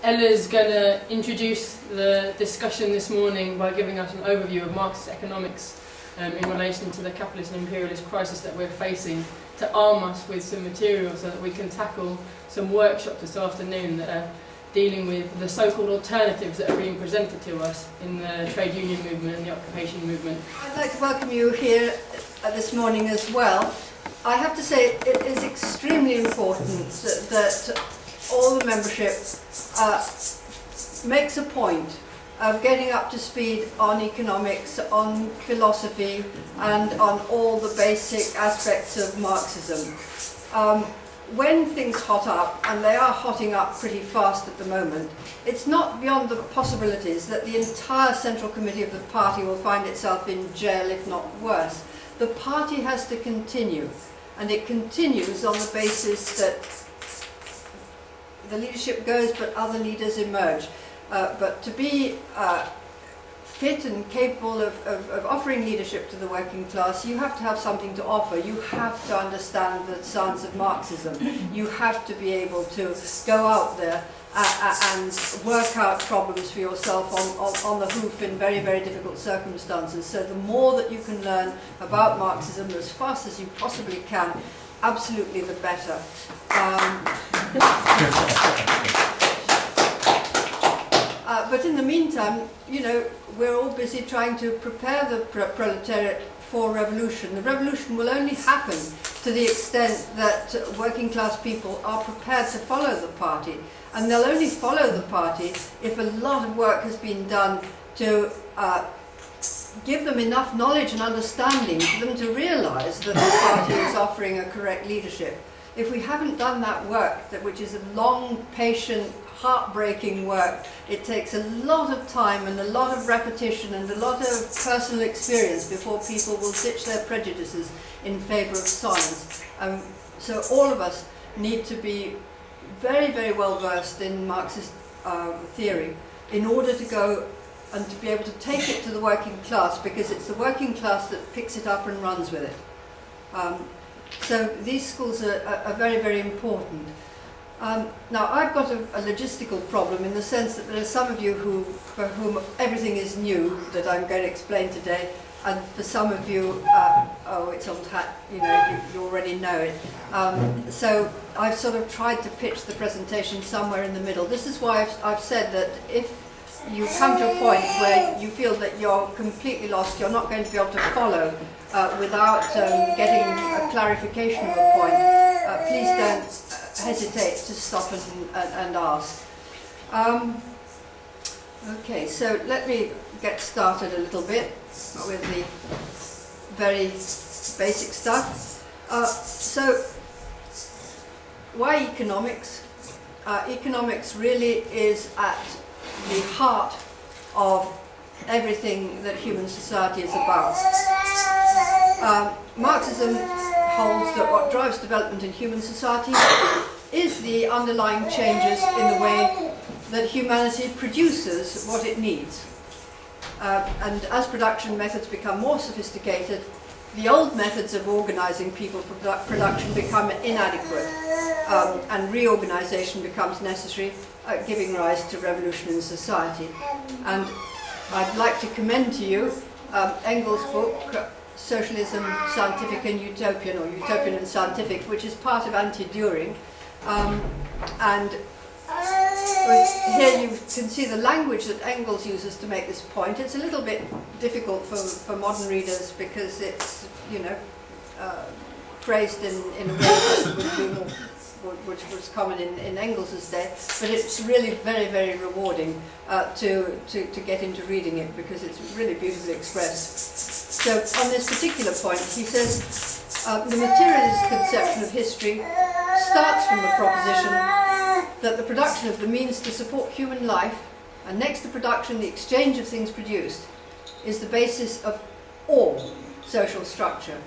Ella's going to introduce the discussion this morning by giving us an overview of Marxist economics in relation to the capitalist and imperialist crisis that we're facing, to arm us with some material so that we can tackle some workshops this afternoon that are dealing with the so-called alternatives that are being presented to us in the trade union movement and the occupation movement. I'd like to welcome you here this morning as well. I have to say it is extremely important that all the membership makes a point of getting up to speed on economics, on philosophy, and on all the basic aspects of Marxism. When things hot up, and they are hotting up pretty fast at the moment, it's not beyond the possibilities that the entire Central Committee of the party will find itself in jail, if not worse. The party has to continue, and it continues on the basis that the leadership goes, but other leaders emerge. But to be fit and capable of offering leadership to the working class, you have to have something to offer. You have to understand the science of Marxism. You have to be able to go out there and work out problems for yourself on the hoof in very, very difficult circumstances. So the more that you can learn about Marxism as fast as you possibly can, absolutely the better. But in the meantime, you know, we're all busy trying to prepare the proletariat for revolution. The revolution will only happen to the extent that working class people are prepared to follow the party. And they'll only follow the party if a lot of work has been done to give them enough knowledge and understanding for them to realise that the party is offering a correct leadership. If we haven't done that work, which is a long, patient, heartbreaking work, it takes a lot of time and a lot of repetition and a lot of personal experience before people will ditch their prejudices in favour of science. So all of us need to be very, very well versed in Marxist theory in order to go and to be able to take it to the working class, because it's the working class that picks it up and runs with it. So these schools are very, very important. Now, I've got a logistical problem in the sense that there are some of you for whom everything is new that I'm going to explain today, and for some of you, oh, it's old hat, you know, you already know it. So I've sort of tried to pitch the presentation somewhere in the middle. This is why I've said that if you come to a point where you feel that you're completely lost, you're not going to be able to follow without getting a clarification of a point, please don't hesitate to stop and ask. Okay, so let me get started a little bit with the very basic stuff. So, why economics? Economics really is at the heart of everything that human society is about. Marxism holds that what drives development in human society is the underlying changes in the way that humanity produces what it needs. And as production methods become more sophisticated, the old methods of organising people for production become inadequate, and reorganisation becomes necessary, giving rise to revolution in society. And I'd like to commend to you Engels' book, Socialism, Scientific and Utopian, or Utopian and Scientific, which is part of Anti-Düring. And here you can see the language that Engels uses to make this point. It's a little bit difficult for modern readers because it's, you know, phrased in a way that would be more, which was common in Engels' day, but it's really very, very rewarding to get into reading it because it's really beautifully expressed. So on this particular point, he says, the materialist conception of history starts from the proposition that the production of the means to support human life, and next to production, the exchange of things produced, is the basis of all social structure.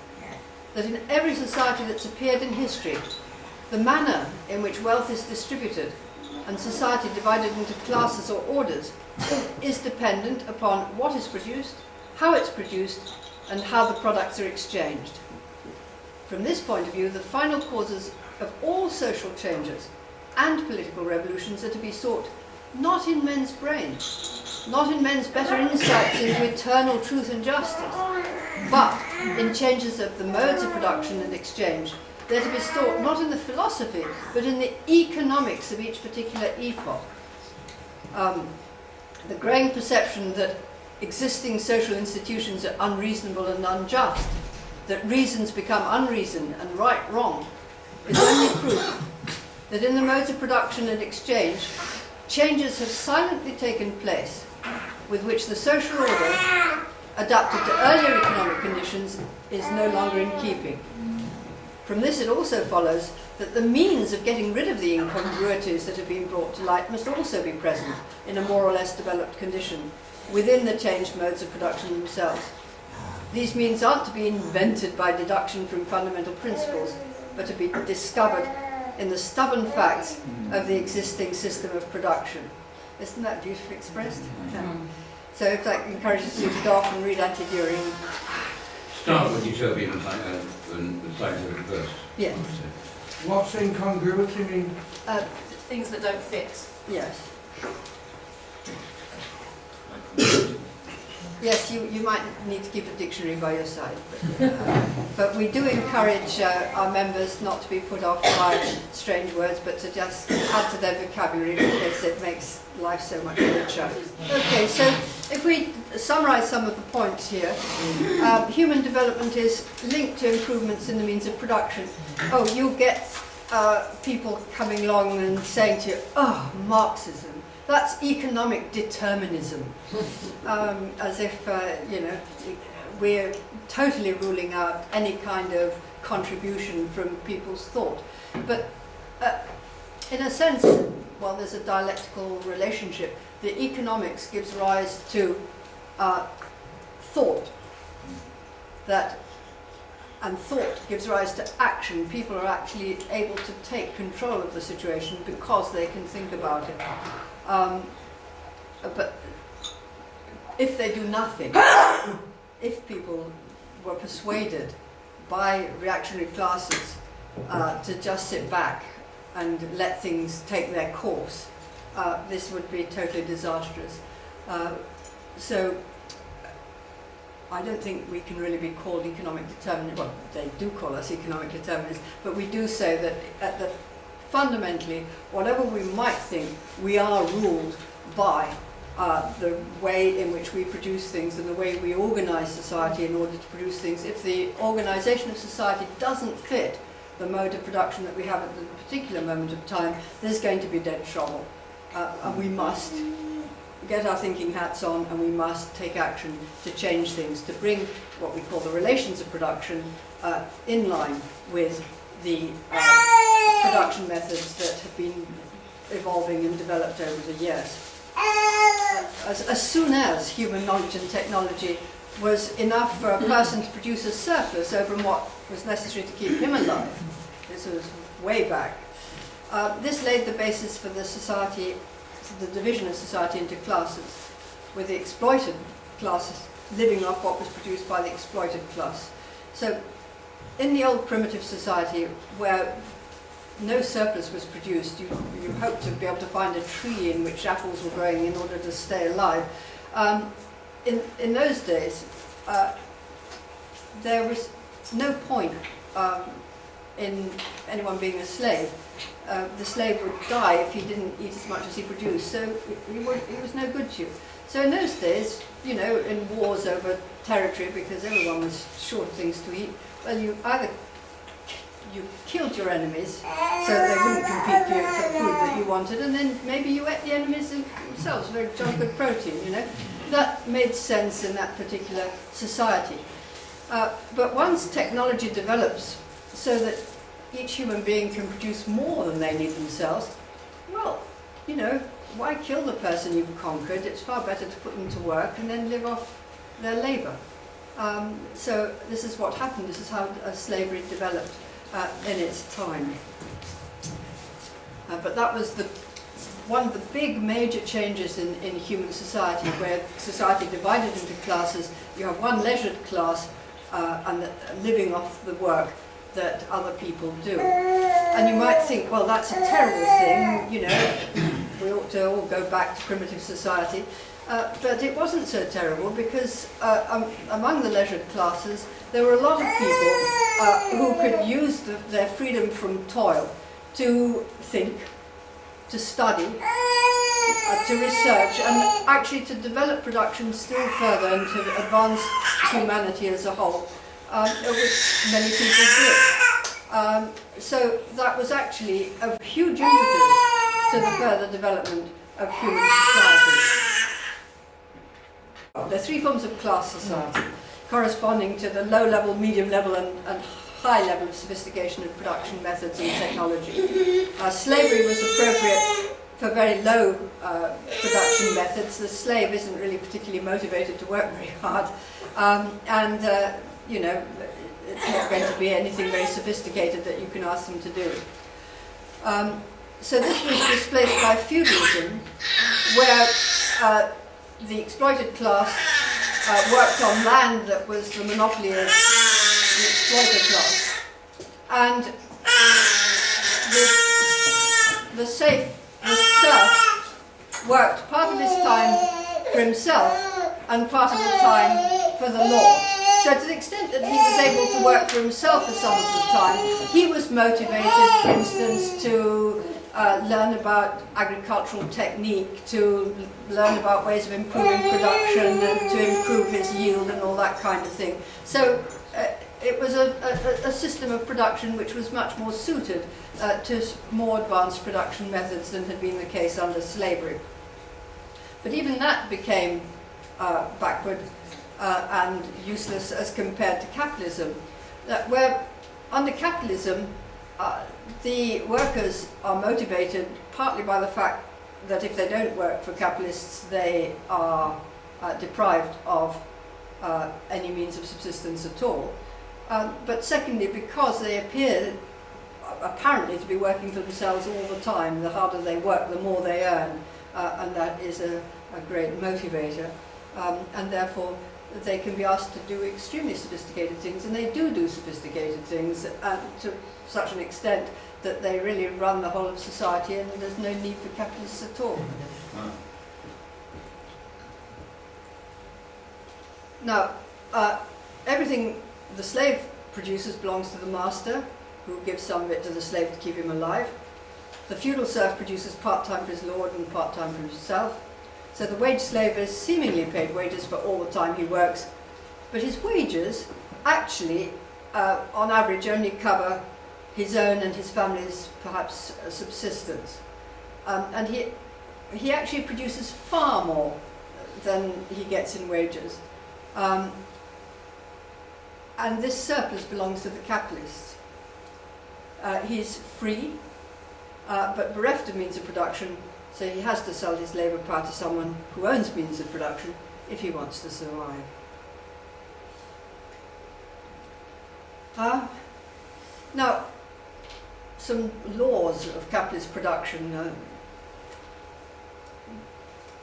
That in every society that's appeared in history, the manner in which wealth is distributed and society divided into classes or orders is dependent upon what is produced, how it's produced, and how the products are exchanged. From this point of view, the final causes of all social changes and political revolutions are to be sought not in men's brains, not in men's better insights into eternal truth and justice, but in changes of the modes of production and exchange. They're to be sought not in the philosophy, but in the economics of each particular epoch. The growing perception that existing social institutions are unreasonable and unjust, that reasons become unreason and right wrong, is only proof that in the modes of production and exchange, changes have silently taken place with which the social order, adapted to earlier economic conditions, is no longer in keeping. From this it also follows that the means of getting rid of the incongruities that have been brought to light must also be present in a more or less developed condition within the changed modes of production themselves. These means aren't to be invented by deduction from fundamental principles, but to be discovered in the stubborn facts of the existing system of production. Isn't that beautifully expressed? Yeah. So if that encourages you to go off and read Anti-During. Start with utopian and scientific first. Yeah. What's incongruity mean? Things that don't fit. Yes. Yes, you might need to keep a dictionary by your side. But we do encourage our members not to be put off by strange words, but to just add to their vocabulary because it makes life so much richer. Okay, so if we summarise some of the points here, human development is linked to improvements in the means of production. Oh, you'll get people coming along and saying to you, oh, Marxism. That's economic determinism, as if, we're totally ruling out any kind of contribution from people's thought. But in a sense, while there's a dialectical relationship, the economics gives rise to thought, and thought gives rise to action. People are actually able to take control of the situation because they can think about it. But if they do nothing, if people were persuaded by reactionary classes to just sit back and let things take their course, this would be totally disastrous. So I don't think we can really be called economic determinists. Well, they do call us economic determinists, but we do say that fundamentally, whatever we might think, we are ruled by the way in which we produce things and the way we organise society in order to produce things. If the organisation of society doesn't fit the mode of production that we have at the particular moment of time, there's going to be dead trouble. And we must get our thinking hats on, and we must take action to change things, to bring what we call the relations of production in line with the production methods that have been evolving and developed over the years. As soon as human knowledge and technology was enough for a person to produce a surplus over what was necessary to keep him alive, this was way back, this laid the basis for the society, the division of society into classes, with the exploited classes living off what was produced by the exploited class. So in the old primitive society, where no surplus was produced, you hoped to be able to find a tree in which apples were growing in order to stay alive. In those days, there was no point in anyone being a slave. The slave would die if he didn't eat as much as he produced, so he was no good to you. So in those days, in wars over territory, because everyone was short of things to eat, well, you killed your enemies so that they wouldn't compete for the food that you wanted, and then maybe you ate the enemies themselves, very jolly good protein, That made sense in that particular society. But once technology develops so that each human being can produce more than they need themselves, well, why kill the person you've conquered? It's far better to put them to work and then live off their labour. So this is what happened. This is how slavery developed in its time. But that was one of the big major changes in human society, where society divided into classes. You have one leisured class and living off the work that other people do. And you might think, well, that's a terrible thing, we ought to all go back to primitive society. But it wasn't so terrible because among the leisured classes there were a lot of people who could use their freedom from toil to think, to study, to research, and actually to develop production still further and to advance humanity as a whole, which many people did. So that was actually a huge impetus to the further development of human society. There are three forms of class society, corresponding to the low level, medium level and high level of sophistication of production methods and technology. Slavery was appropriate for very low production methods. The slave isn't really particularly motivated to work very hard, you know, it's not going to be anything very sophisticated that you can ask them to do. So this was displaced by feudalism, where the exploited class worked on land that was the monopoly of the exploiter class, and the serf worked part of his time for himself and part of the time for the law. So to the extent that he was able to work for himself for some of the time, he was motivated, for instance, to learn about agricultural technique, to learn about ways of improving production and to improve his yield and all that kind of thing. So it was a system of production which was much more suited to more advanced production methods than had been the case under slavery. But even that became backward and useless as compared to capitalism, where under capitalism the workers are motivated partly by the fact that if they don't work for capitalists they are deprived of any means of subsistence at all, but secondly because they appear apparently to be working for themselves all the time. The harder they work, the more they earn, and that is a great motivator, and therefore they can be asked to do extremely sophisticated things, and they do sophisticated things to such an extent that they really run the whole of society, and there's no need for capitalists at all. Now, everything the slave produces belongs to the master, who gives some of it to the slave to keep him alive. The feudal serf produces part-time for his lord and part-time for himself. So the wage slave is seemingly paid wages for all the time he works, but his wages actually, on average, only cover his own and his family's, perhaps, subsistence. And he actually produces far more than he gets in wages. And this surplus belongs to the capitalists. He's free, but bereft of means of production, so he has to sell his labour power to someone who owns means of production if he wants to survive. Now, some laws of capitalist production.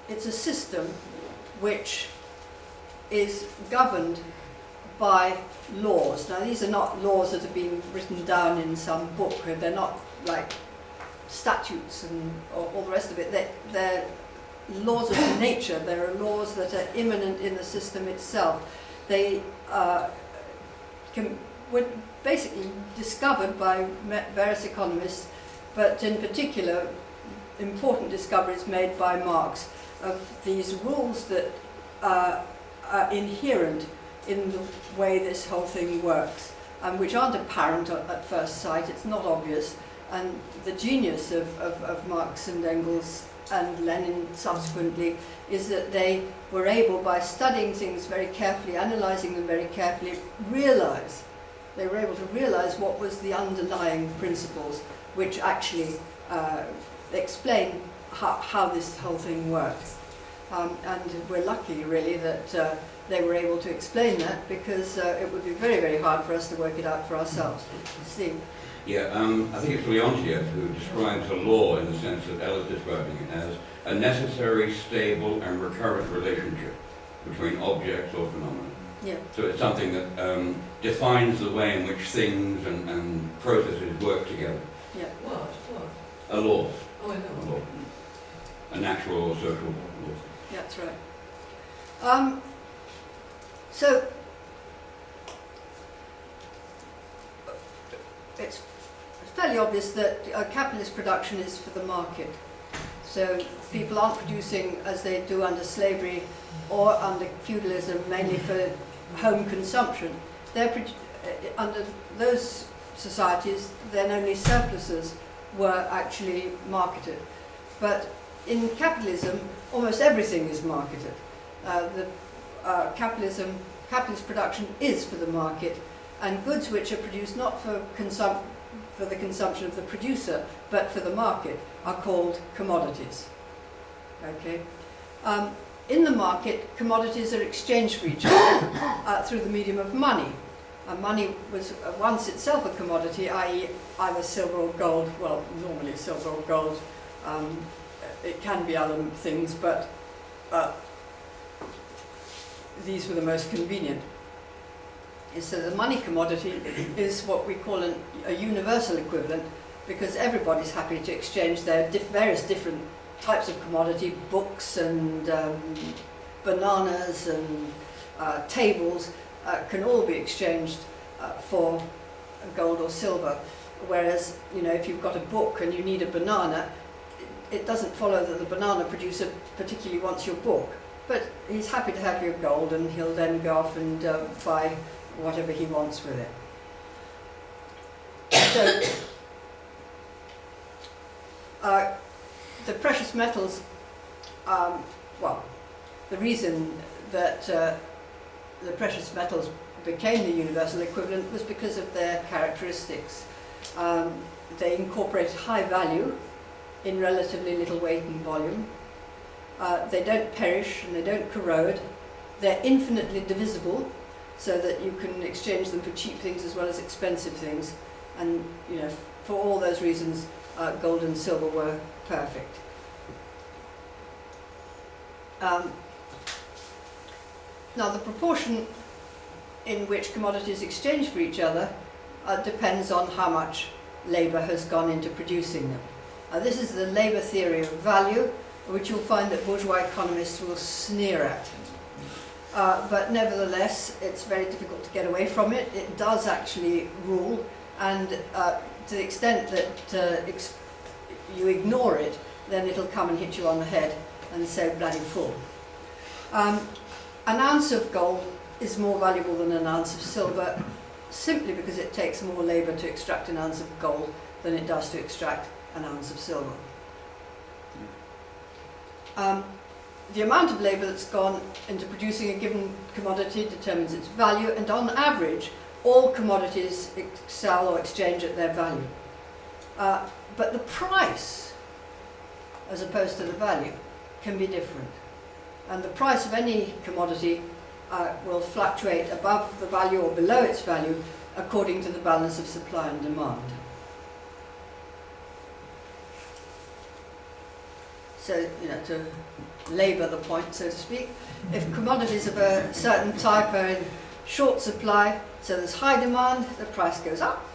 It's a system which is governed by laws. Now, these are not laws that have been written down in some book. They're not like statutes and all the rest of it. They're laws of nature. There are laws that are immanent in the system itself. They were basically discovered by various economists, but in particular important discoveries made by Marx of these rules that are inherent in the way this whole thing works, and which aren't apparent at first sight. It's not obvious. And the genius of Marx and Engels and Lenin subsequently is that they were able, by studying things very carefully, analysing them very carefully, they were able to realise what was the underlying principles which actually explain how this whole thing works. And we're lucky, really, that they were able to explain that, because it would be very, very hard for us to work it out for ourselves. Steve? Yeah, I think it's Leontief who describes a law in the sense that Ella's describing it as a necessary, stable and recurrent relationship between objects or phenomena. Yeah. So it's something that defines the way in which things and processes work together. Yeah. What? A law. Oh, I know. A law. a natural or social law. Yeah, that's right. So it's fairly obvious that capitalist production is for the market. So people aren't producing as they do under slavery or under feudalism, mainly for home consumption. They're under those societies, then only surpluses were actually marketed. But in capitalism, almost everything is marketed. Capitalist production is for the market, and goods which are produced not for the consumption of the producer, but for the market, are called commodities. Okay. In the market, commodities are exchanged for each other through the medium of money. Money was once itself a commodity, i.e. either silver or gold. Well, normally silver or gold. It can be other things, but these were the most convenient. So the money commodity is what we call a universal equivalent, because everybody's happy to exchange their various different types of commodity, books and bananas and tables, can all be exchanged for gold or silver. Whereas, if you've got a book and you need a banana, it doesn't follow that the banana producer particularly wants your book. But he's happy to have your gold, and he'll then go off and buy whatever he wants with it. So, the precious metals, the reason that the precious metals became the universal equivalent was because of their characteristics. They incorporate high value in relatively little weight and volume. They don't perish and they don't corrode. They're infinitely divisible, so that you can exchange them for cheap things as well as expensive things. And for all those reasons, gold and silver were perfect. Now, the proportion in which commodities exchange for each other depends on how much labour has gone into producing them. This is the labour theory of value, which you'll find that bourgeois economists will sneer at. But nevertheless, it's very difficult to get away from it. It does actually rule, and to the extent that you ignore it, then it'll come and hit you on the head and say bloody fool. An ounce of gold is more valuable than an ounce of silver, simply because it takes more labour to extract an ounce of gold than it does to extract an ounce of silver. The amount of labour that's gone into producing a given commodity determines its value, and on average, all commodities sell or exchange at their value. But the price, as opposed to the value, can be different. And the price of any commodity will fluctuate above the value or below its value according to the balance of supply and demand. So, to labour the point, so to speak, if commodities of a certain type are in short supply, so there's high demand, the price goes up.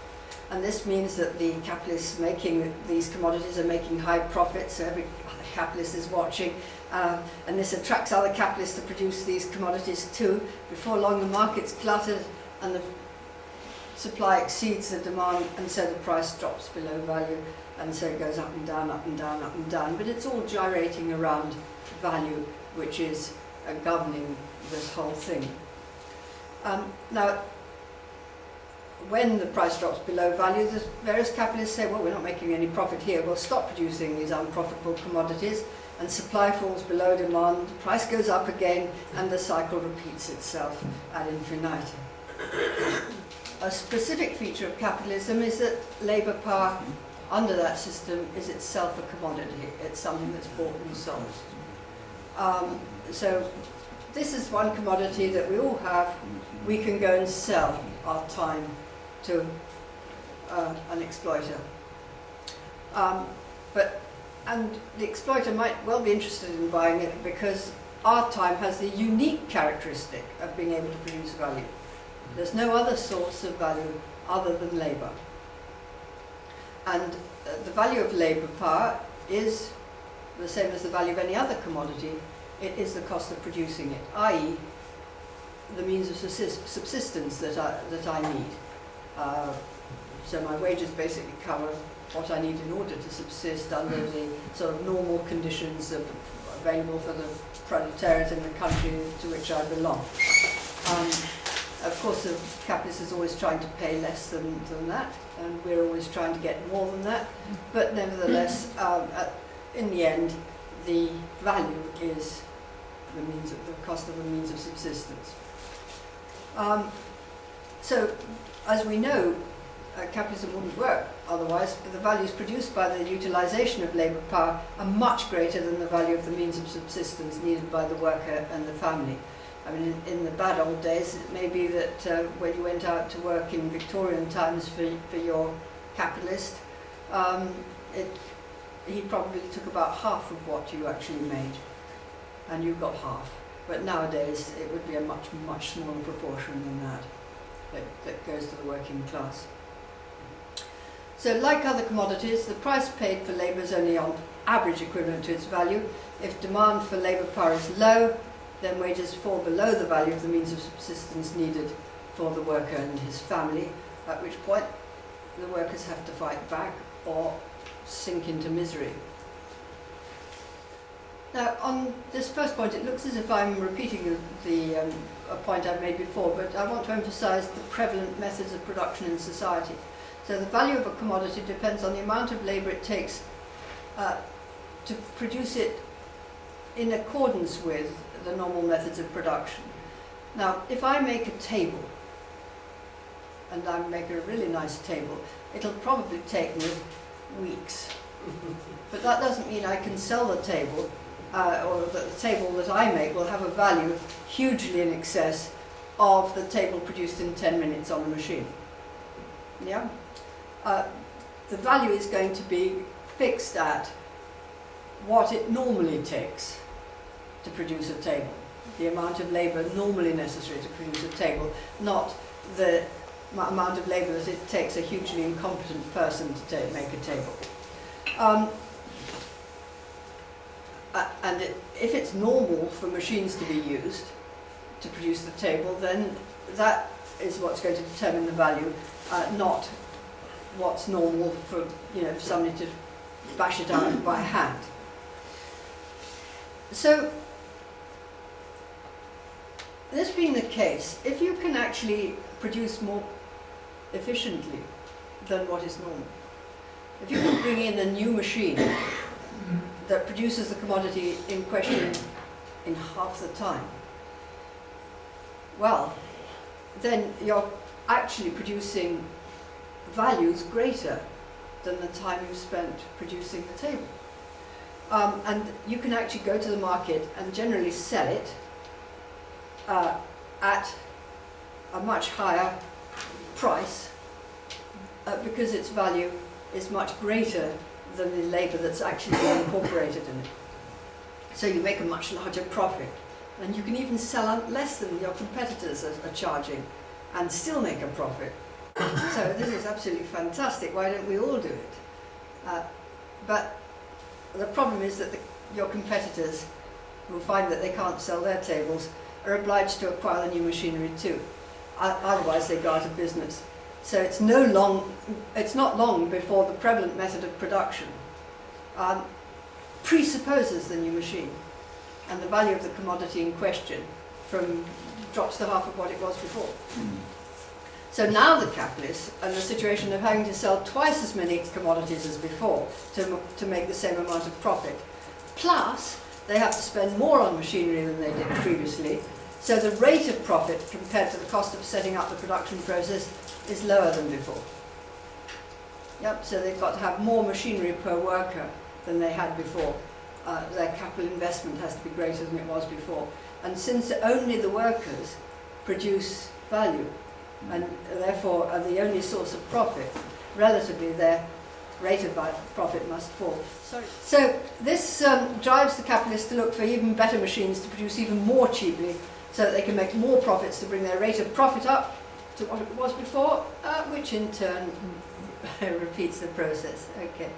And this means that the capitalists making these commodities are making high profits, so every other capitalist is watching. And this attracts other capitalists to produce these commodities too. Before long, the market's cluttered and the supply exceeds the demand, and so the price drops below value, and so it goes up and down, up and down, up and down. But it's all gyrating around value, which is governing this whole thing. Now, when the price drops below value, the various capitalists say, well, we're not making any profit here, we'll stop producing these unprofitable commodities, and supply falls below demand, the price goes up again, and the cycle repeats itself ad infinitum. A specific feature of capitalism is that labour power under that system is itself a commodity. It's something that's bought and sold. So this is one commodity that we all have. We can go and sell our time to an exploiter. And the exploiter might well be interested in buying it because our time has the unique characteristic of being able to produce value. There's no other source of value other than labour. And the value of labour power is the same as the value of any other commodity, it is the cost of producing it, i.e. the means of subsistence that I need. So my wages basically cover what I need in order to subsist under the sort of normal conditions available for the proletariat in the country to which I belong. Of course, the capitalist is always trying to pay less than that, and we're always trying to get more than that. But nevertheless, in the end, the value is the cost of the means of subsistence. So, as we know, capitalism wouldn't work otherwise, but the values produced by the utilization of labour power are much greater than the value of the means of subsistence needed by the worker and the family. I mean, in the bad old days, it may be that when you went out to work in Victorian times for your capitalist, he probably took about half of what you actually made, and you got half. But nowadays, it would be a much, much smaller proportion than that goes to the working class. So, like other commodities, the price paid for labour is only on average equivalent to its value. If demand for labour power is low, then wages fall below the value of the means of subsistence needed for the worker and his family, at which point the workers have to fight back or sink into misery. Now, on this first point, it looks as if I'm repeating a point I've made before, but I want to emphasise the prevalent methods of production in society. So the value of a commodity depends on the amount of labour it takes to produce it in accordance with the normal methods of production. Now, if I make a table, and I make a really nice table, it'll probably take me weeks. But that doesn't mean I can sell the table, or that the table that I make will have a value hugely in excess of the table produced in 10 minutes on the machine. Yeah? The value is going to be fixed at what it normally takes to produce a table, the amount of labour normally necessary to produce a table, not the amount of labour that it takes a hugely incompetent person to make a table. And if it's normal for machines to be used to produce the table, then that is what's going to determine the value, not what's normal for somebody to bash it out by hand. So, this being the case, if you can actually produce more efficiently than what is normal, if you can bring in a new machine that produces the commodity in question in half the time, well, then you're actually producing values greater than the time you've spent producing the table. And you can actually go to the market and generally sell it at a much higher price because its value is much greater than the labour that's actually being incorporated in it. So you make a much larger profit, and you can even sell out less than your competitors are charging and still make a profit. So this is absolutely fantastic. Why don't we all do it? But the problem is that your competitors, who find that they can't sell their tables, are obliged to acquire the new machinery too. Otherwise they go out of business. So it's not long before the prevalent method of production presupposes the new machine, and the value of the commodity in question drops to half of what it was before. So now the capitalists are in the situation of having to sell twice as many commodities as before to make the same amount of profit. Plus, they have to spend more on machinery than they did previously, so the rate of profit compared to the cost of setting up the production process is lower than before. Yep, so they've got to have more machinery per worker than they had before. Their capital investment has to be greater than it was before. And since only the workers produce value, and therefore are the only source of profit, relatively their rate of profit must fall. So this drives the capitalists to look for even better machines to produce even more cheaply, so that they can make more profits to bring their rate of profit up to what it was before, which in turn repeats the process. Okay.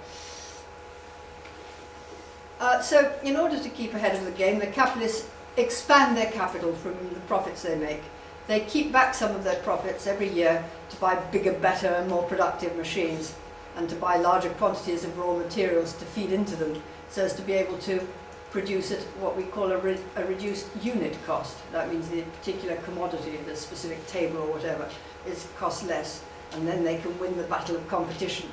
So in order to keep ahead of the game, the capitalists expand their capital from the profits they make. They keep back some of their profits every year to buy bigger, better and more productive machines, and to buy larger quantities of raw materials to feed into them, so as to be able to produce at what we call a reduced unit cost. That means the particular commodity, the specific table or whatever, costs less, and then they can win the battle of competition.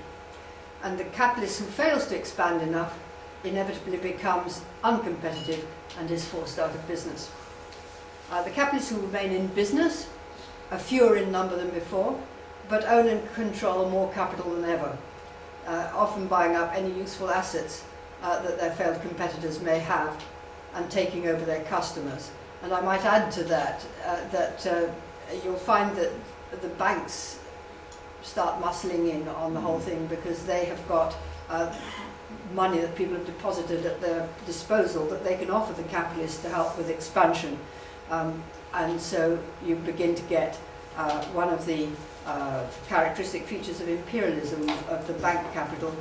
And the capitalist who fails to expand enough inevitably becomes uncompetitive and is forced out of business. The capitalists who remain in business are fewer in number than before, but own and control more capital than ever, often buying up any useful assets that their failed competitors may have and taking over their customers. And I might add to that you'll find that the banks start muscling in on the whole thing, because they have got money that people have deposited at their disposal that they can offer the capitalists to help with expansion. And so you begin to get one of the characteristic features of imperialism, of the bank capital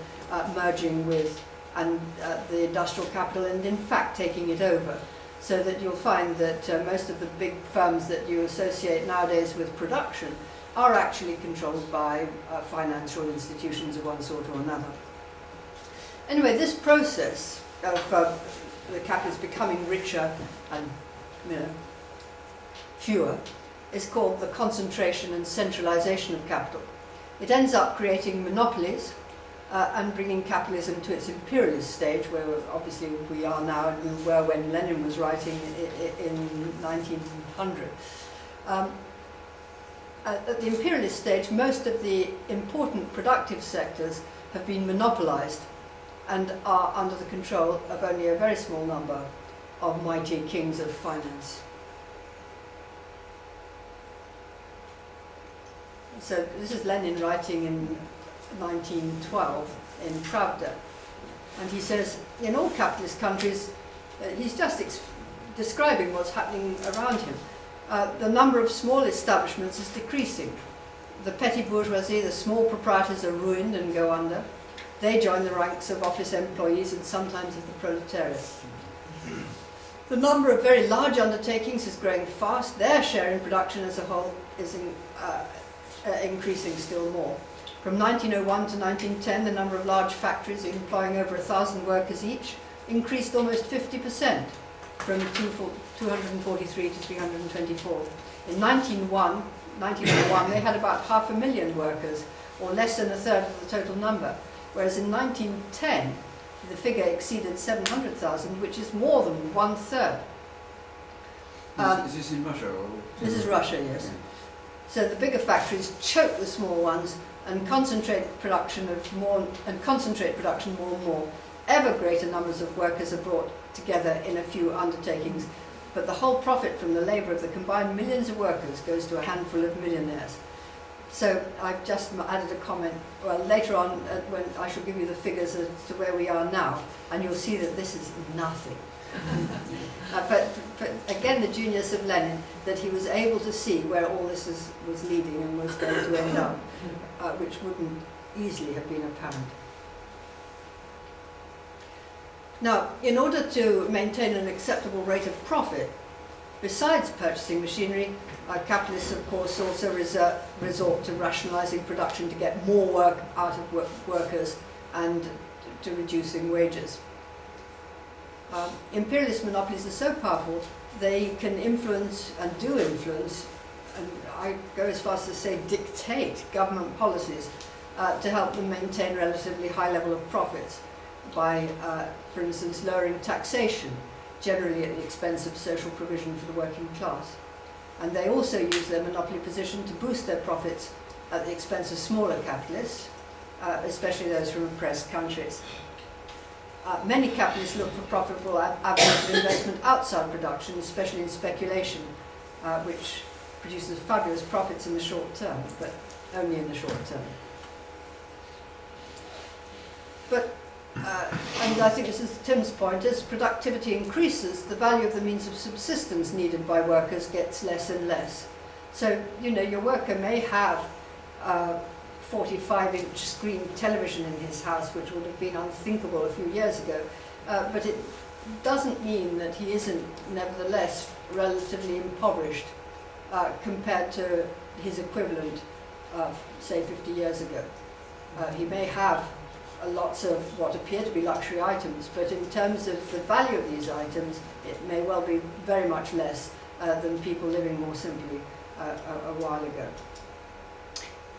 merging with the industrial capital, and in fact taking it over. So that you'll find that most of the big firms that you associate nowadays with production are actually controlled by financial institutions of one sort or another. Anyway, this process of the capitalists becoming richer and fewer is called the concentration and centralization of capital. It ends up creating monopolies and bringing capitalism to its imperialist stage, where obviously we are now, and we were when Lenin was writing in 1900. At the imperialist stage, most of the important productive sectors have been monopolized and are under the control of only a very small number of mighty kings of finance. So this is Lenin writing in 1912 in Pravda, and he says in all capitalist countries, he's just describing what's happening around him. The number of small establishments is decreasing. The petty bourgeoisie, the small proprietors, are ruined and go under. They join the ranks of office employees and sometimes of the proletariat. The number of very large undertakings is growing fast. Their share in production as a whole is increasing still more. From 1901 to 1910, the number of large factories employing over 1,000 workers each increased almost 50%, from 243 to 324. In 1901, they had about 500,000 workers, or less than a third of the total number, whereas in 1910, the figure exceeded 700,000, which is more than one third. Is this in Russia? Or? This is Russia, yes. So the bigger factories choke the small ones and concentrate production more and more. Ever greater numbers of workers are brought together in a few undertakings, but the whole profit from the labour of the combined millions of workers goes to a handful of millionaires. So I've just added a comment. Well, later on, when I shall give you the figures as to where we are now, and you'll see that this is nothing. But again, the genius of Lenin, that he was able to see where all this was leading and was going to end up, which wouldn't easily have been apparent. Now, in order to maintain an acceptable rate of profit, besides purchasing machinery, capitalists, of course, also resort to rationalizing production to get more work out of workers and to reducing wages. Imperialist monopolies are so powerful, they can influence and do influence, and I go as far as to say dictate government policies to help them maintain a relatively high level of profits by, for instance, lowering taxation, generally at the expense of social provision for the working class. And they also use their monopoly position to boost their profits at the expense of smaller capitalists, especially those from oppressed countries. Many capitalists look for profitable avenues of investment outside production, especially in speculation, which produces fabulous profits in the short term, but only in the short term. But, and I think this is Tim's point, as productivity increases, the value of the means of subsistence needed by workers gets less and less. So, you know, your worker may have 45-inch screen television in his house, which would have been unthinkable a few years ago, but it doesn't mean that he isn't nevertheless relatively impoverished compared to his equivalent, say 50 years ago. He may have lots of what appear to be luxury items, but in terms of the value of these items, it may well be very much less than people living more simply a while ago.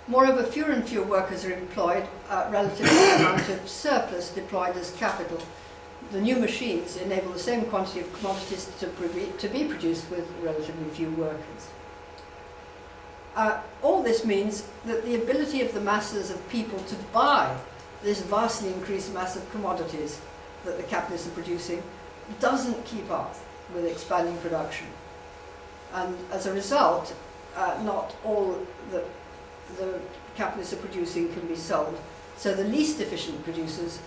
Moreover, fewer and fewer workers are employed relative to the amount of surplus deployed as capital. The new machines enable the same quantity of commodities to be produced with relatively few workers. All this means that the ability of the masses of people to buy this vastly increased mass of commodities that the capitalists are producing doesn't keep up with expanding production. And as a result, not all that the capitalists are producing can be sold. So the least efficient producers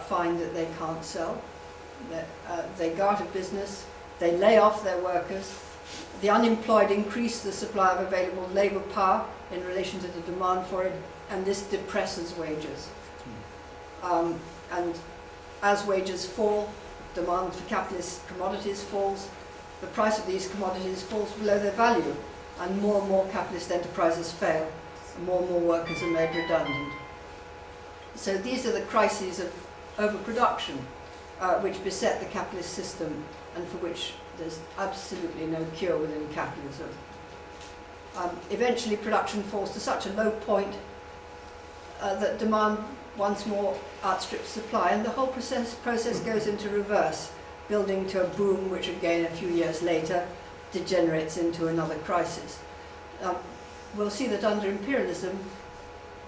find that they can't sell. They go out of business, they lay off their workers. The unemployed increase the supply of available labour power in relation to the demand for it, and this depresses wages. And as wages fall, demand for capitalist commodities falls, the price of these commodities falls below their value, and more capitalist enterprises fail, and more workers are made redundant. So these are the crises of overproduction which beset the capitalist system, and for which there's absolutely no cure within capitalism. Eventually production falls to such a low point that demand once more outstrips supply, and the whole process goes into reverse, building to a boom which again a few years later degenerates into another crisis. We'll see that under imperialism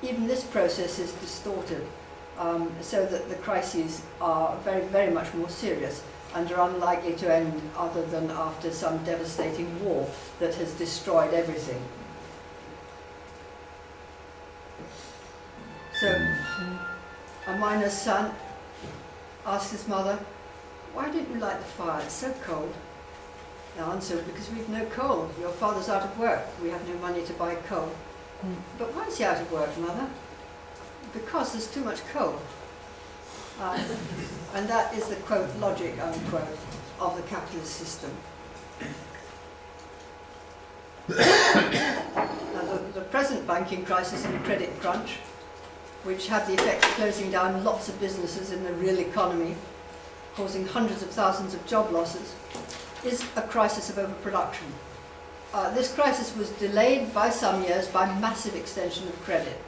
even this process is distorted, so that the crises are very much more serious and are unlikely to end other than after some devastating war that has destroyed everything. So, a miner's son asked his mother, "Why didn't you light the fire? It's so cold." The answer, "Because we've no coal. Your father's out of work. We have no money to buy coal." "But why is he out of work, mother?" "Because there's too much coal." And that is the, quote, logic, unquote, of the capitalist system. Now, the present banking crisis and credit crunch, which have the effect of closing down lots of businesses in the real economy, causing hundreds of thousands of job losses, is a crisis of overproduction. This crisis was delayed by some years by massive extension of credit,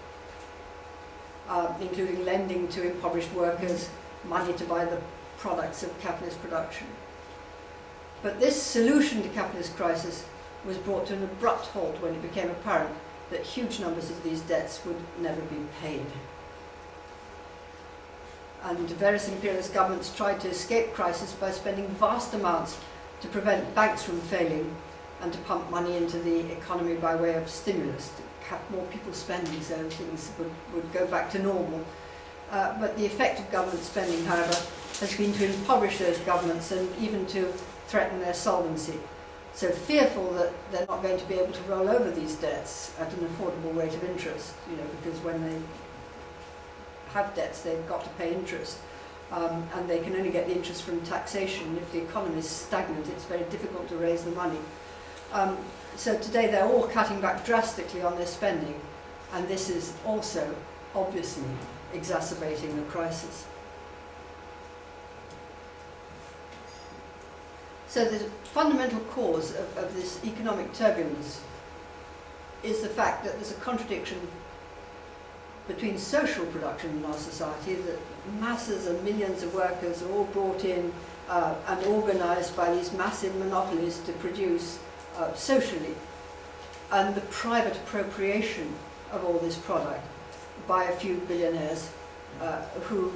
including lending to impoverished workers, money to buy the products of capitalist production. But this solution to capitalist crisis was brought to an abrupt halt when it became apparent that huge numbers of these debts would never be paid. And various imperialist governments tried to escape crisis by spending vast amounts to prevent banks from failing and to pump money into the economy by way of stimulus, to have more people spending so things would go back to normal. But the effect of government spending, however, has been to impoverish those governments and even to threaten their solvency. So fearful that they're not going to be able to roll over these debts at an affordable rate of interest, because when they have debts, they've got to pay interest. And they can only get the interest from taxation. If the economy is stagnant, it's very difficult to raise the money. So today they're all cutting back drastically on their spending, and this is also obviously exacerbating the crisis. So the fundamental cause of this economic turbulence is the fact that there's a contradiction between social production in our society, that masses and millions of workers are all brought in and organised by these massive monopolies to produce socially, and the private appropriation of all this product by a few billionaires who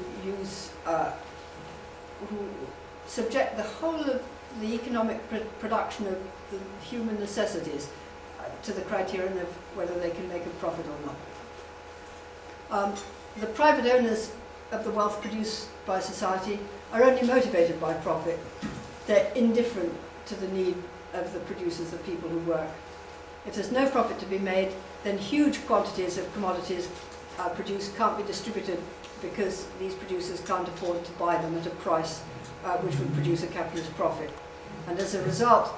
subject the whole of the economic production of the human necessities to the criterion of whether they can make a profit or not. The private owners of the wealth produced by society are only motivated by profit. They're indifferent to the need of the producers, the people who work. If there's no profit to be made, then huge quantities of commodities produced can't be distributed because these producers can't afford to buy them at a price which would produce a capitalist profit. And as a result,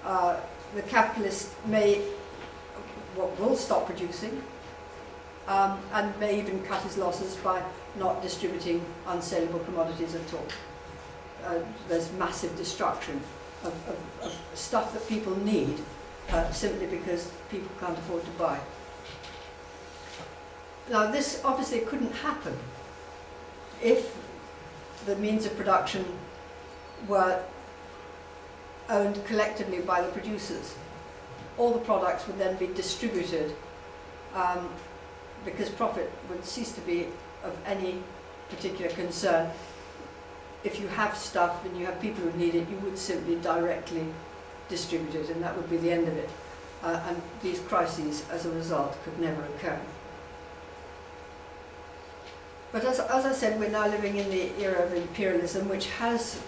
the capitalist will stop producing and may even cut his losses by not distributing unsaleable commodities at all. There's massive destruction of stuff that people need simply because people can't afford to buy. Now, this obviously couldn't happen if the means of production were owned collectively by the producers. All the products would then be distributed because profit would cease to be of any particular concern. If you have stuff and you have people who need it, you would simply directly distribute it, and that would be the end of it. And these crises, as a result, could never occur. But as I said, we're now living in the era of imperialism, which has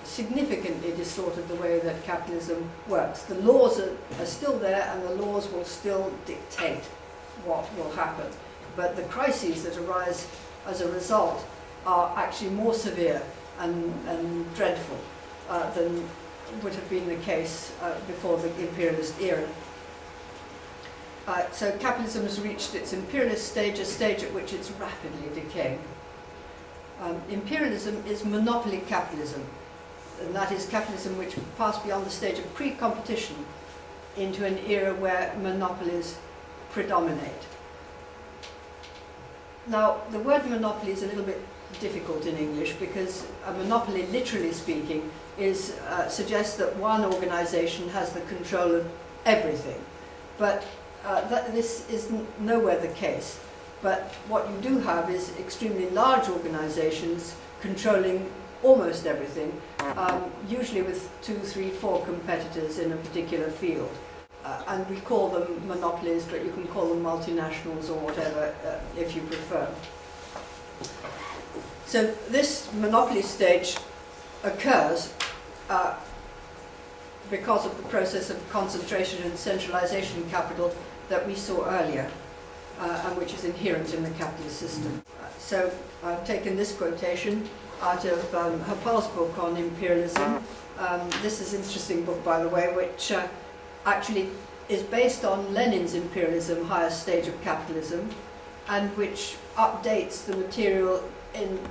significantly distorted the way that capitalism works. The laws are still there, and the laws will still dictate what will happen. But the crises that arise as a result are actually more severe and dreadful than would have been the case before the imperialist era. So capitalism has reached its imperialist stage, a stage at which it's rapidly decaying. Imperialism is monopoly capitalism, and that is capitalism which passed beyond the stage of pre-competition into an era where monopolies predominate. Now, the word monopoly is a little bit difficult in English because a monopoly, literally speaking, suggests that one organisation has the control of everything. But this is nowhere the case. But what you do have is extremely large organisations controlling almost everything, usually with 2, 3, 4 competitors in a particular field. And we call them monopolies, but you can call them multinationals or whatever if you prefer. So this monopoly stage occurs because of the process of concentration and centralisation of capital that we saw earlier, and which is inherent in the capitalist system. So I've taken this quotation out of Hapal's book on imperialism. This is an interesting book, by the way, which actually is based on Lenin's Imperialism, Highest Stage of Capitalism, and which updates the material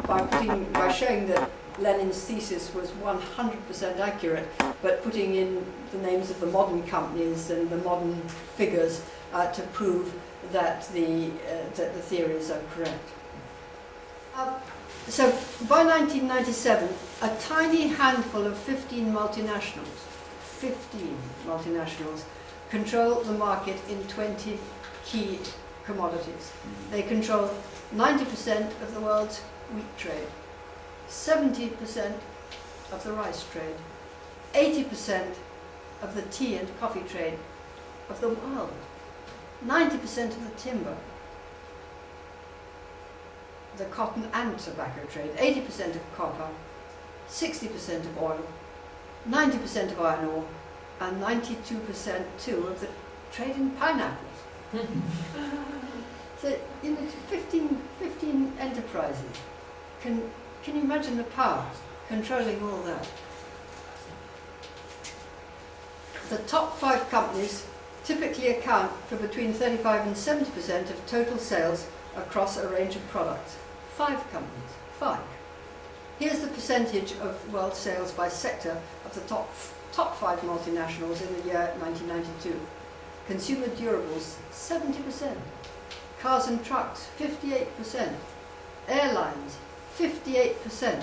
by showing that Lenin's thesis was 100% accurate, but putting in the names of the modern companies and the modern figures to prove that the theories are correct. So by 1997, a tiny handful of 15 multinationals control the market in 20 key commodities. They control 90% of the world's wheat trade, 70% of the rice trade, 80% of the tea and coffee trade of the world, 90% of the timber, the cotton and tobacco trade, 80% of copper, 60% of oil, 90% of iron ore, and 92% too of the trade in pineapples. So, 15 enterprises. Can you imagine the power controlling all that? The top 5 companies typically account for between 35 and 70% of total sales across a range of products. 5 companies. 5. Here's the percentage of world sales by sector of the top 5 multinationals in the year 1992. Consumer durables, 70%. Cars and trucks, 58%. Airlines, 58%.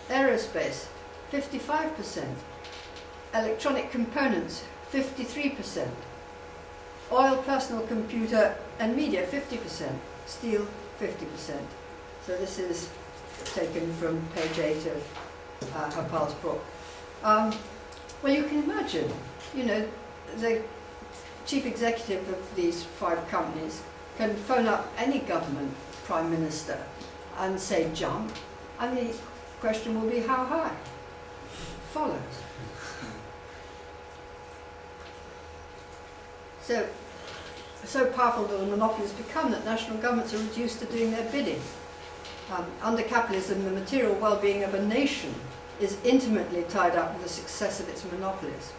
Aerospace, 55%. Electronic components, 53%. Oil, personal computer and media, 50%. Steel, 50%. So this is taken from page 8 of Hapal's book. Well, you can imagine, the chief executive of these 5 companies can phone up any government prime minister and say jump, and the question will be how high? Follows. So so powerful do the monopolies become that national governments are reduced to doing their bidding. Under capitalism, the material well-being of a nation is intimately tied up with the success of its monopolies.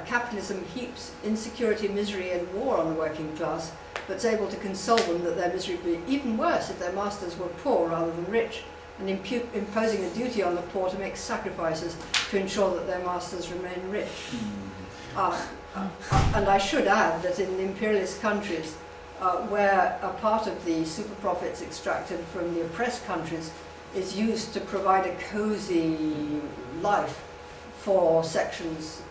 Capitalism heaps insecurity, misery and war on the working class, but is able to console them that their misery would be even worse if their masters were poor rather than rich, and imposing a duty on the poor to make sacrifices to ensure that their masters remain rich. And I should add that in imperialist countries, where a part of the super profits extracted from the oppressed countries is used to provide a cozy life for sections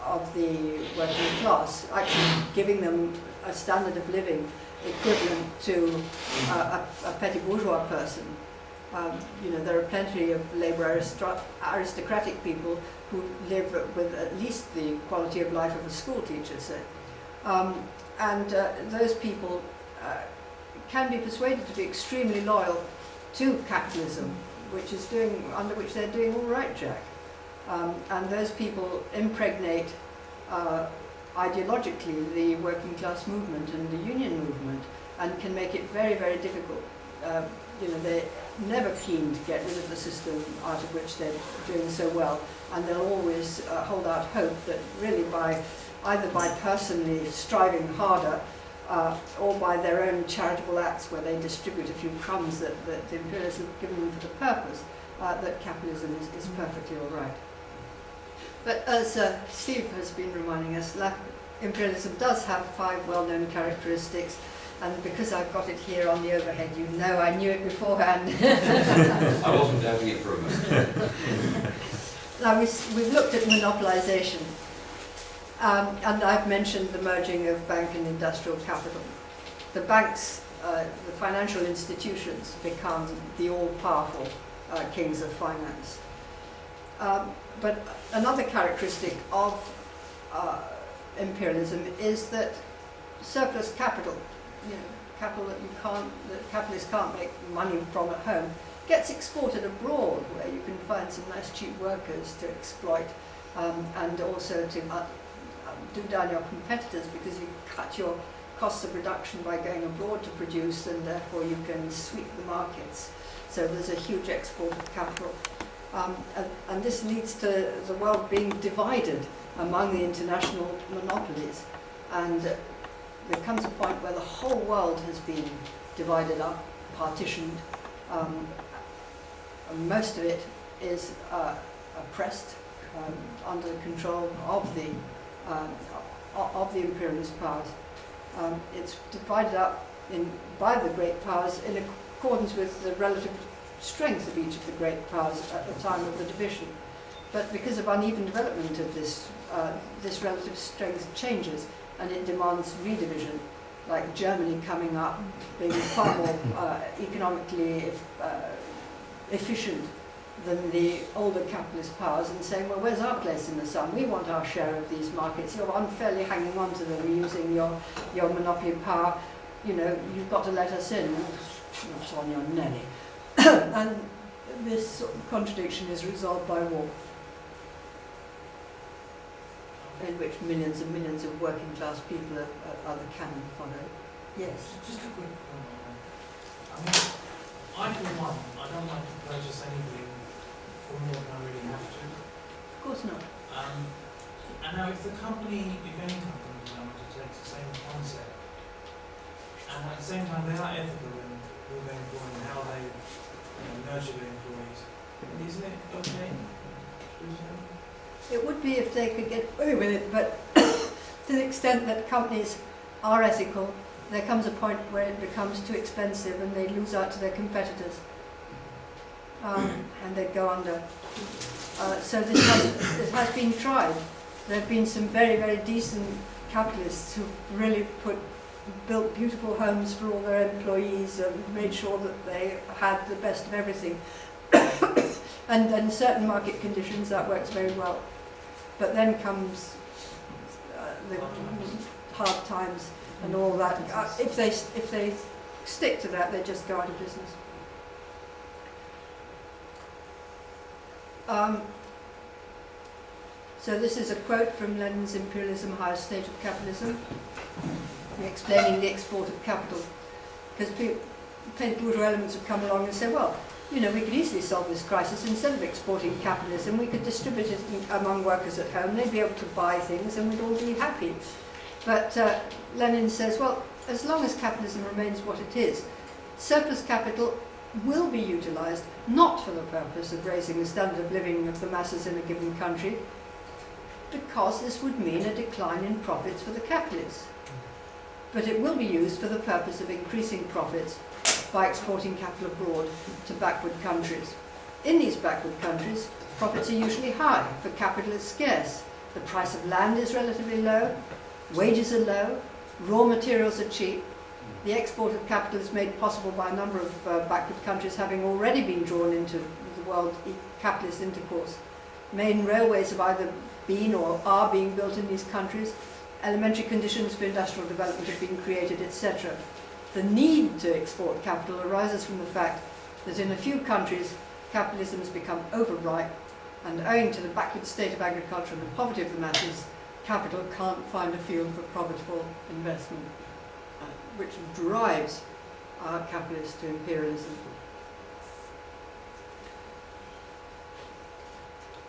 of the working class, actually giving them a standard of living equivalent to a petty bourgeois person. There are plenty of labour aristocratic people who live with at least the quality of life of a school teacher, say. Those people can be persuaded to be extremely loyal to capitalism, under which they're doing all right, Jack. And those people impregnate ideologically the working class movement and the union movement, and can make it very, very difficult. They're never keen to get rid of the system out of which they're doing so well, and they'll always hold out hope that really either by personally striving harder or by their own charitable acts where they distribute a few crumbs that the imperialists have given them for the purpose, that capitalism is perfectly all right. But as Steve has been reminding us, imperialism does have 5 well-known characteristics, and because I've got it here on the overhead, I knew it beforehand. I wasn't doubting it for a moment. Now we've looked at monopolisation, and I've mentioned the merging of bank and industrial capital. The banks, the financial institutions, become the all-powerful kings of finance. But another characteristic of imperialism is that surplus capital, capital that capitalists can't make money from at home, gets exported abroad, where you can find some nice cheap workers to exploit, and also to do down your competitors, because you cut your costs of production by going abroad to produce, and therefore you can sweep the markets. So there's a huge export of capital. And this leads to the world being divided among the international monopolies. And there comes a point where the whole world has been divided up, partitioned. And most of it is oppressed under the control of the imperialist powers. It's divided up by the great powers in accordance with the relative strength of each of the great powers at the time of the division. But because of uneven development of this, this relative strength changes, and it demands redivision, like Germany coming up, being far more economically efficient than the older capitalist powers, and saying, well, where's our place in the sun? We want our share of these markets. You're unfairly hanging on to them, using your monopoly power. You've got to let us in. That's on your nelly. And this sort of contradiction is resolved by war, in which millions and millions of working class people are the cannon fodder. Yes? Just a quick comment. I for one, I don't like to purchase anything for more than I really have to. Of course not. And now if any company takes the same concept, and at the same time they are ethical in who they employ and how they nurture their employees, isn't it okay? It would be if they could get away with it, but to the extent that companies are ethical, there comes a point where it becomes too expensive and they lose out to their competitors, and they go under. So this has been tried. There have been some very, very decent capitalists who really built beautiful homes for all their employees and made sure that they had the best of everything. And in certain market conditions that works very well. But then comes the hard times and all that. If they stick to that, they just go out of business. So this is a quote from Lenin's Imperialism, Highest Stage of Capitalism, explaining the export of capital. Because plenty bourgeois elements have come along and said, well, you know, we could easily solve this crisis. Instead of exporting capitalism, we could distribute it among workers at home. They'd be able to buy things and we'd all be happy. But Lenin says, well, as long as capitalism remains what it is, surplus capital will be utilised not for the purpose of raising the standard of living of the masses in a given country, because this would mean a decline in profits for the capitalists. But it will be used for the purpose of increasing profits by exporting capital abroad to backward countries. In these backward countries, profits are usually high, for capital is scarce. The price of land is relatively low, wages are low, raw materials are cheap. The export of capital is made possible by a number of backward countries having already been drawn into the world capitalist intercourse. Main railways have either been or are being built in these countries. Elementary conditions for industrial development have been created, etc. The need to export capital arises from the fact that in a few countries capitalism has become overripe, and owing to the backward state of agriculture and the poverty of the masses, capital can't find a field for profitable investment, which drives our capitalists to imperialism.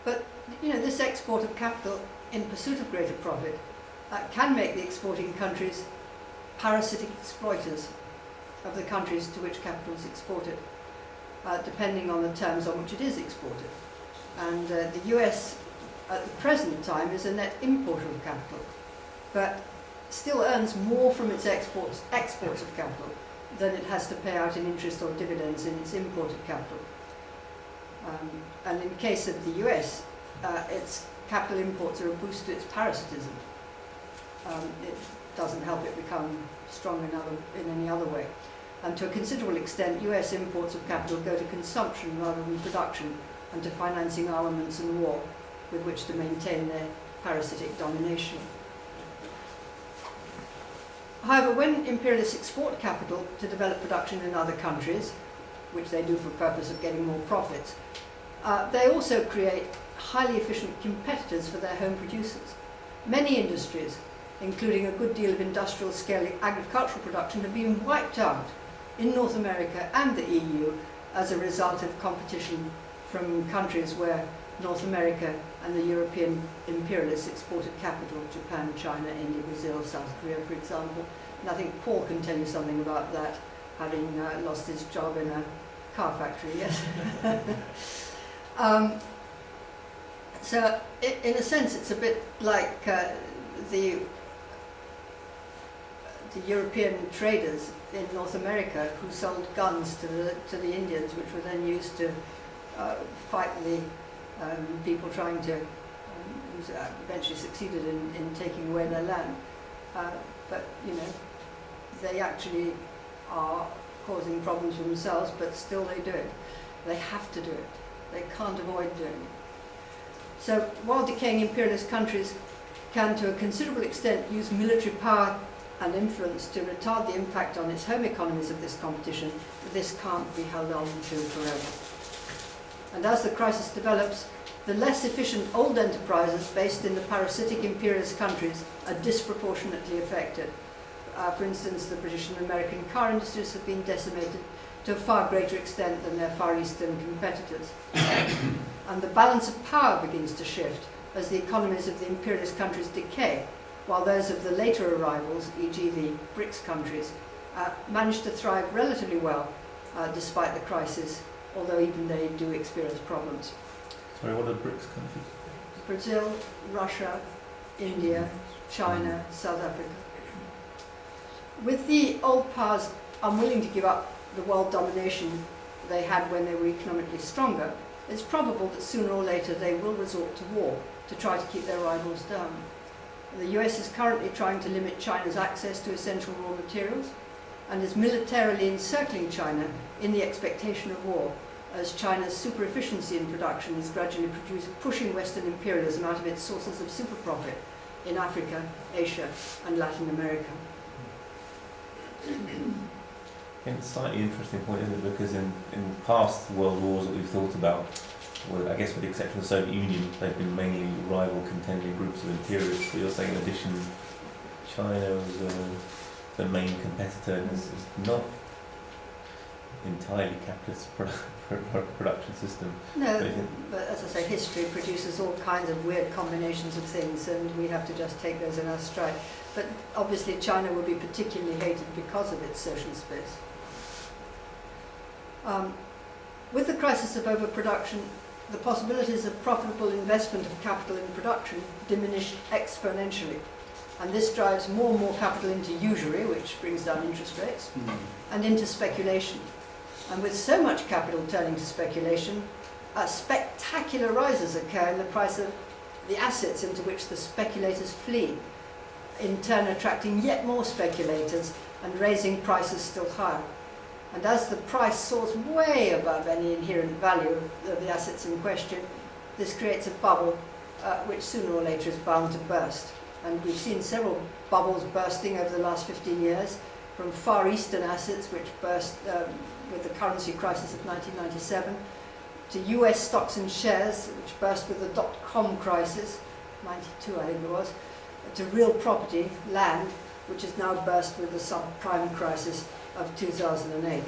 But you know, this export of capital in pursuit of greater profit can make the exporting countries parasitic exploiters of the countries to which capital is exported, depending on the terms on which it is exported. And the US at the present time is a net importer of capital, but still earns more from its exports of capital than it has to pay out in interest or dividends in its imported capital. And in the case of the US, its capital imports are a boost to its parasitism. It doesn't help it become strong in any other way. And to a considerable extent, US imports of capital go to consumption rather than production, and to financing armaments and war with which to maintain their parasitic domination. However, when imperialists export capital to develop production in other countries, which they do for the purpose of getting more profits, they also create highly efficient competitors for their home producers. Many industries, including a good deal of industrial scale agricultural production, have been wiped out in North America and the EU as a result of competition from countries where North America and the European imperialists exported capital: Japan, China, India, Brazil, South Korea, for example. And I think Paul can tell you something about that, having lost his job in a car factory, yes. So in a sense it's a bit like the European traders in North America who sold guns to the Indians, which were then used to fight the people trying to, who eventually succeeded in taking away their land. But, you know, they actually are causing problems for themselves, but still they do it. They have to do it. They can't avoid doing it. So while decaying imperialist countries can to a considerable extent use military power and influence to retard the impact on its home economies of this competition, this can't be held on to forever. And as the crisis develops, the less efficient old enterprises based in the parasitic imperialist countries are disproportionately affected. For instance, the British and American car industries have been decimated to a far greater extent than their Far Eastern competitors. And the balance of power begins to shift as the economies of the imperialist countries decay, while those of the later arrivals, e.g. the BRICS countries, manage to thrive relatively well despite the crisis, although even they do experience problems. Sorry, what are BRICS countries? Brazil, Russia, India, China, South Africa. With the old powers unwilling to give up the world domination they had when they were economically stronger, it's probable that sooner or later they will resort to war to try to keep their rivals down. The US is currently trying to limit China's access to essential raw materials and is militarily encircling China in the expectation of war, as China's super efficiency in production is gradually pushing Western imperialism out of its sources of super profit in Africa, Asia, and Latin America. It's a slightly interesting point, isn't it? Because in past world wars that we've thought about, well, I guess with the exception of the Soviet Union, they've been mainly rival contending groups of imperialists. But you're saying in addition, China was the main competitor and is not entirely capitalist production system. No, but as I say, history produces all kinds of weird combinations of things, and we have to just take those in our stride. But obviously China will be particularly hated because of its social space. With the crisis of overproduction, the possibilities of profitable investment of capital in production diminish exponentially. And this drives more and more capital into usury, which brings down interest rates, and into speculation. And with so much capital turning to speculation, spectacular rises occur in the price of the assets into which the speculators flee, in turn attracting yet more speculators and raising prices still higher. And as the price soars way above any inherent value of the assets in question, this creates a bubble which sooner or later is bound to burst. And we've seen several bubbles bursting over the last 15 years, from Far Eastern assets, which burst with the currency crisis of 1997, to US stocks and shares, which burst with the dot-com crisis, 92 I think it was, to real property, land, which has now burst with the subprime crisis of 2008.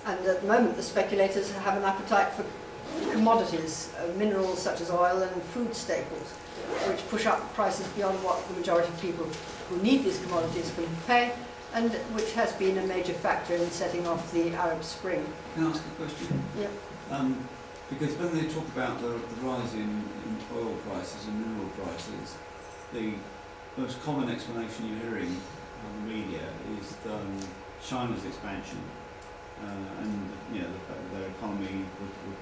And at the moment the speculators have an appetite for commodities, minerals such as oil and food staples, which push up prices beyond what the majority of people who need these commodities can pay, and which has been a major factor in setting off the Arab Spring. Can I ask a question? Yep. Because when they talk about the rise in oil prices and mineral prices, the most common explanation you're hearing on the media is China's expansion, and the fact that their economy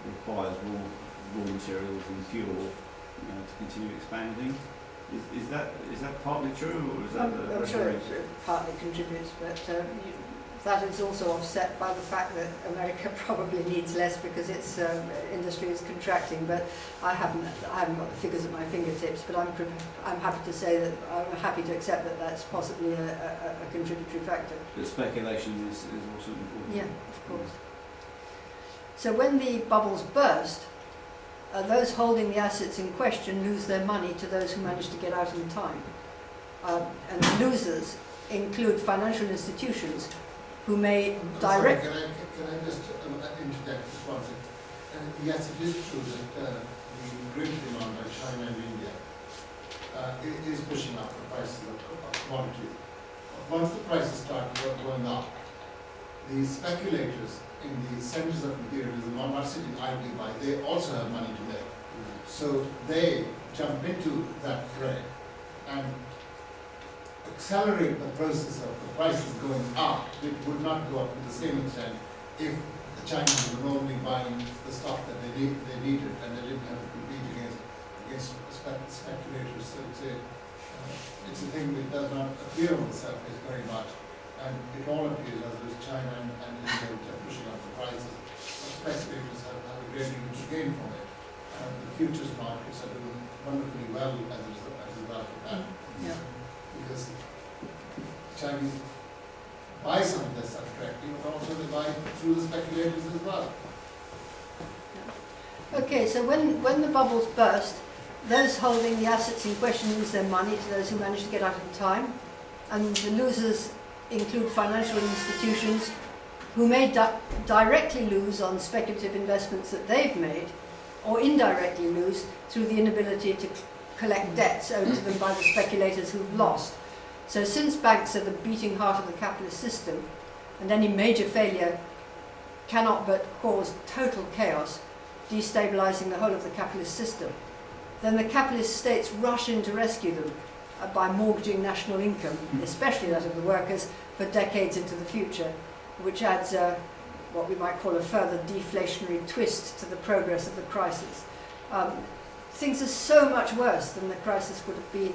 requires raw materials and fuel to continue expanding. Is that partly true, or is that? I'm sure it partly contributes, but that is also offset by the fact that America probably needs less because its industry is contracting. But I haven't got the figures at my fingertips. But I'm happy to say that I'm happy to accept that that's possibly a contributory factor. But speculation is also important. Yeah, of course. So when the bubbles burst, those holding the assets in question lose their money to those who manage to get out in time. And the losers include financial institutions who may direct... Sorry, can I just interject just one second? Yes, it is true that the great demand by China and India is pushing up the prices of commodities. Once the prices start going up, the speculators in the centers of imperialism are not sitting idly by. They also have money to make. So they jump into that fray and accelerate the process of the prices going up, which would not go up to the same extent if the Chinese were normally buying the stuff that they needed and they didn't have to compete against speculators. So it's a thing that does not appear on the surface very much. And it all appears as though China and India which are pushing up the prices. Speculators have a great deal to gain from it. And the futures markets are doing wonderfully well as a result of that. Yeah. Because Chinese buy some of this stuff directly, but also they buy through the speculators as well. Okay, so when the bubbles burst, those holding the assets in question lose their money to those who manage to get out in time, and the losers include financial institutions who may directly lose on speculative investments that they've made, or indirectly lose through the inability to collect debts owed to them by the speculators who've lost. So since banks are the beating heart of the capitalist system, and any major failure cannot but cause total chaos, destabilizing the whole of the capitalist system, then the capitalist states rush in to rescue them by mortgaging national income, especially that of the workers, for decades into the future, which adds what we might call a further deflationary twist to the progress of the crisis. Things are so much worse than the crisis would have been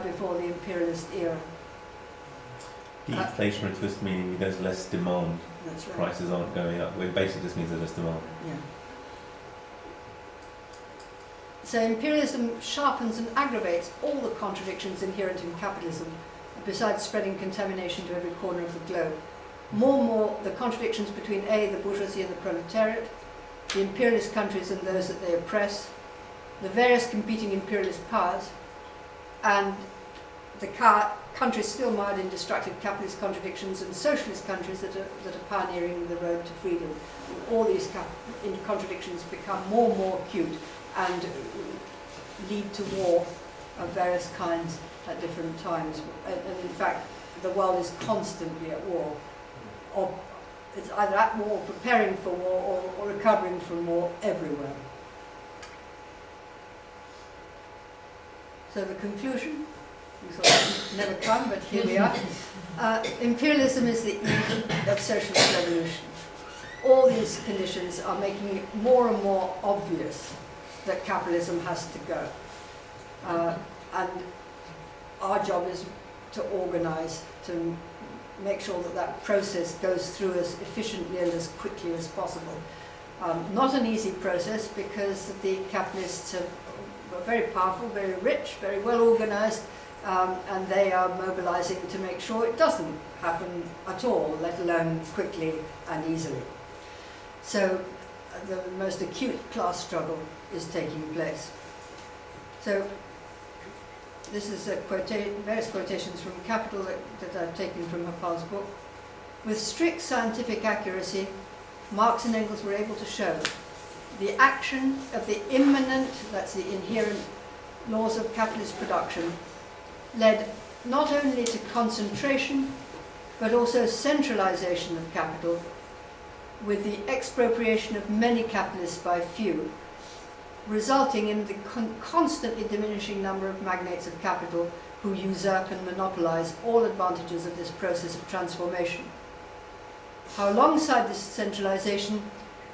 before the imperialist era. Deflationary twist meaning there's less demand. That's right. Prices aren't going up. Well, it basically just means there's less demand. Yeah. So imperialism sharpens and aggravates all the contradictions inherent in capitalism, besides spreading contamination to every corner of the globe. More and more, the contradictions between A, the bourgeoisie and the proletariat, the imperialist countries and those that they oppress, the various competing imperialist powers, and the countries still mired in destructive capitalist contradictions, and socialist countries that are pioneering the road to freedom. All these contradictions become more and more acute and lead to war of various kinds at different times. And in fact, the world is constantly at war. Or it's either at war, preparing for war, or recovering from war everywhere. So the conclusion, we thought it would never come, but here we are. Imperialism is the evil of socialist revolution. All these conditions are making it more and more obvious that capitalism has to go. And our job is to organise, to make sure that that process goes through as efficiently and as quickly as possible. Not an easy process, because the capitalists are very powerful, very rich, very well organised, and they are mobilising to make sure it doesn't happen at all, let alone quickly and easily. So the most acute class struggle is taking place. So this is various quotations from Capital that I've taken from Hopal's book. With strict scientific accuracy, Marx and Engels were able to show the action of the immanent, that's the inherent laws of capitalist production, led not only to concentration, but also centralization of capital, with the expropriation of many capitalists by few, resulting in the constantly diminishing number of magnates of capital who usurp and monopolize all advantages of this process of transformation. How alongside this centralization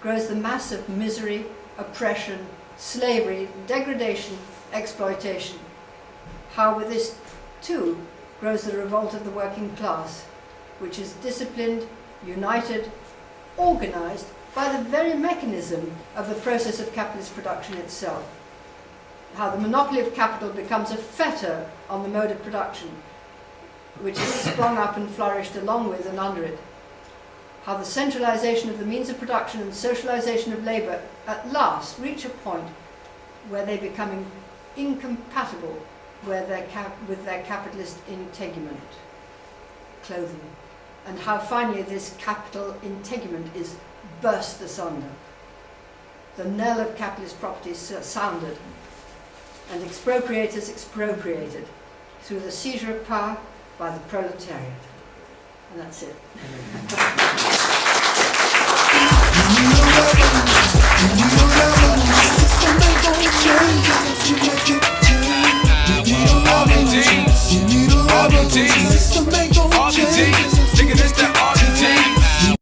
grows the mass of misery, oppression, slavery, degradation, exploitation. How with this too grows the revolt of the working class, which is disciplined, united, organized by the very mechanism of the process of capitalist production itself. How the monopoly of capital becomes a fetter on the mode of production, which has sprung up and flourished along with and under it. How the centralization of the means of production and socialization of labour at last reach a point where they become incompatible with their capitalist integument, clothing. And how finally this capital integument is burst asunder. The knell of capitalist property is sounded, and expropriators expropriated through the seizure of power by the proletariat. And that's it. You need a